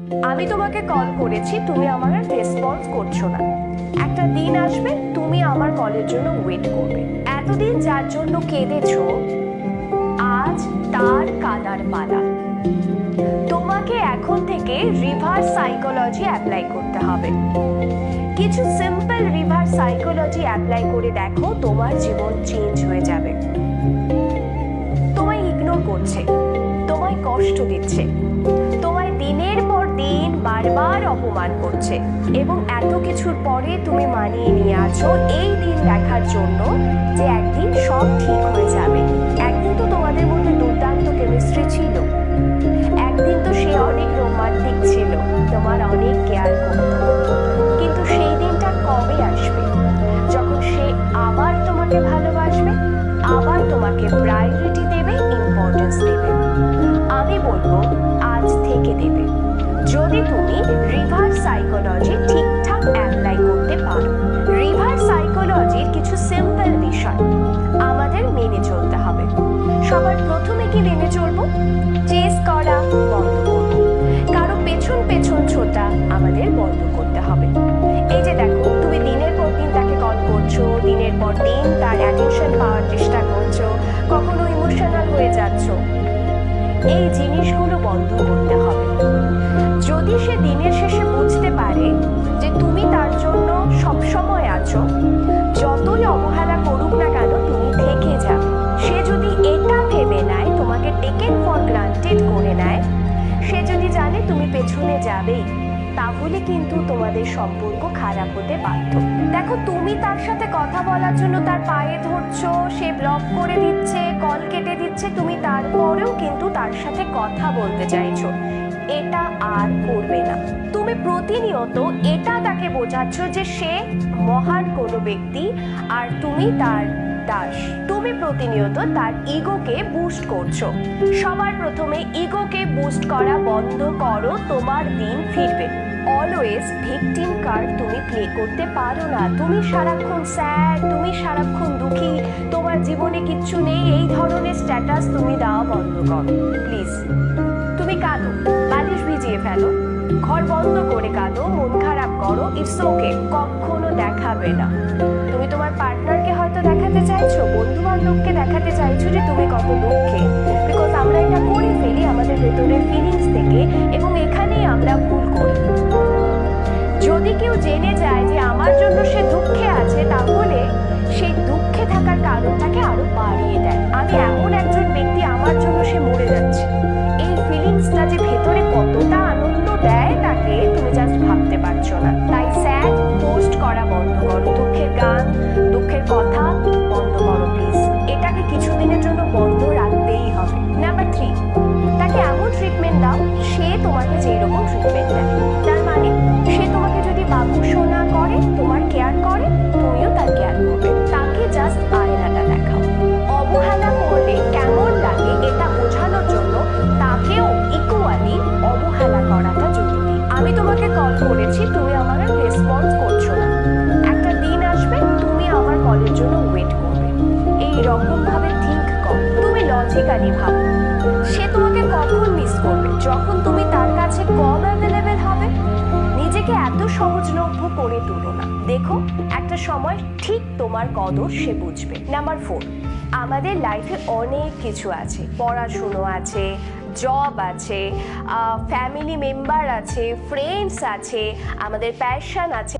আমি তোমাকে কল করেছি, তুমি আমার রেসপন্স করছো না। একটা দিন আসবে তুমি আমার কলের জন্য ওয়েট করবে। এতদিন যার জন্য কেঁদেছো, আজ তার কাদার পালা। তোমাকে এখন থেকে রিভার্স সাইকোলজি অ্যাপ্লাই করতে হবে। কিছু সিম্পল রিভার্স সাইকোলজি অ্যাপ্লাই করে দেখো, তোমার জীবন চেঞ্জ হয়ে যাবে। তোমায় ইগনোর করছে, তোমায় কষ্ট দিচ্ছে, তোমায় দিনের পর দিন বারবার অপমান করছে, এবং এত কিছুর পরে তুমি মানিয়ে নিয়ে আছো এই দিন দেখার জন্য যে একদিন সব ঠিক হয়ে যাবে। একদিন তো তোমাদের মধ্যে দুর্দান্ত কেমিস্ট্রি ছিল, একদিন তো সে অনেক রোমান্টিক ছিল, তোমার অনেক কেয়ার করত। কিন্তু সেই দিনটা কবে আসবে যখন সে আবার তোমাকে ভালোবাসবে, আবার তোমাকে প্রায়োরিটি দেবে, ইম্পর্টেন্স দেবে? আমি বলবো আজ থেকে দেবে, যদি তুমি রিভার্স সাইকোলজি ঠিকঠাক অ্যাপ্লাই করতে পারো। রিভার্স সাইকোলজির কিছু সিম্পল বিষয় আমাদের মেনে চলতে হবে। সবার প্রথমে কি মেনে চলবো? চেস করা বন্ধ করব, কারো পেছন পেছন ছোটা আমাদের বন্ধ করতে হবে। এই যে দেখো, তুমি দিনের পর দিন তাকে কল করছো, দিনের পর দিন তার অ্যাটেনশন পাওয়ার চেষ্টা করছো, কখনো ইমোশনাল হয়ে যাচ্ছো, এই জিনিসগুলো বন্ধ করতে হবে। যদি সে দিনের শেষে বুঝতে পারে যে তুমি তার জন্য সবসময় আছো, যতই অবহেলা করুক না কেন তুমি থেকে যাবে। সে যদি এটা ভেবে নেয়, তোমাকে টেকেন ফর গ্রান্টেড করে নেয়, সে যদি জানে তুমি পেছনে যাবেই, তাহলে কিন্তু তোমাদের সম্পর্ক খারাপ হতে বাধ্য। দেখো, তুমি তার সাথে কথা বলার জন্য তার পায়ে ধরছো, সে ব্লক করে দিচ্ছে, কল কেটে দিচ্ছে, তুমি তারপরেও কিন্তু তার সাথে কথা বলতে চাইছো। এটা আর করবে না। তুমি প্রতিনিয়ত এটা তাকে বোঝাচ্ছ যে সে মহান কোনো ব্যক্তি আর তুমি তার দাস। তুমি প্রতিনিয়ত তার ইগোকে বুস্ট করছো। সবার প্রথমে ইগোকে বুস্ট করা বন্ধ করো, তোমার দিন ফিরবে। অলওয়েজ ভিকটিম কার্ড তুমি প্লে করতে পারো না। তুমি সারাক্ষণ স্যাড, তুমি সারাক্ষণ দুঃখী, তোমার জীবনে কিচ্ছু নেই, এই ধরনের স্ট্যাটাস তুমি দেওয়া বন্ধ করো প্লিজ। তুমি কাঁদো, বালিশ ভিজিয়ে ফেলো, ঘর বন্ধ করে কাঁদো, মন খারাপ করো, ইটস ওকে, কখনো দেখাবে না। তুমি তোমার পার্টনারকে হয়তো দেখাতে চাইছো, বন্ধু বান্ধবকে দেখাতে চাইছো যে তুমি কত দুঃখে, বিকজ আমরা এটা করে ফেলি আমাদের ভেতরের ফিলিংস থেকে, এবং এখানেই আমরা ভুল করি। যদি কেউ জেনে যায় যে আমার জন্য সে দুঃখে আছে, তাহলে সেই দুঃখে থাকার কারণটাকে আরো বাড়িয়ে দেয়। আমি এমন একজন ব্যক্তি, আমার জন্য সে মরে যাচ্ছে, এই ফিলিংসটা যে ভেতরে কতটা আনন্দ দেয় তাকে তুমি জাস্ট ভাবতে পারছো না। তাই স্যাড পোস্ট করা বন্ধ করো, দুঃখের গান, দুঃখের কথা বন্ধ করো প্লিজ। এটাকে কিছুদিনের জন্য বন্ধ রাখতেই হবে। নাম্বার 3, তাকে এমন ট্রিটমেন্ট দাও সে তোমাকে যেই রকম ট্রিটমেন্ট দেয়। তার মানে সে তোমাকে যদি বাবু সোনা করে, তোমার কেয়ার করে, তুমিও তার কেয়ার করবে। তাকে জাস্ট আয়নাটা দেখাও। অবহেলা করলে কেমন লাগে এটা বোঝানোর জন্য তাকেও ইকুয়ালি অবহেলা করাটা জরুরি। আমি তোমাকে কল করেছি, তুমি আমার রেসপন্স করছো না। একটা দিন আসবে তুমি আমার কলের জন্য ওয়েট করবে। এই রকম ভাবে থিঙ্ক করো, তুমি লজিক্যালি ভাবো। সে তোমাকে কখন মিস করবে? যখন তুমি তার কাছে কম অ্যাভেলেবেল হবে। নিজেকে এত সহজলভ্য করে তুলো না। দেখো, একটা সময় ঠিক তোমার কদর সে বুঝবে। নাম্বার 4, আমাদের লাইফে অনেক কিছু আছে, পড়াশুনো আছে, জব আছে, ফ্যামিলি মেম্বার আছে, ফ্রেন্ডস আছে, আমাদের প্যাশন আছে,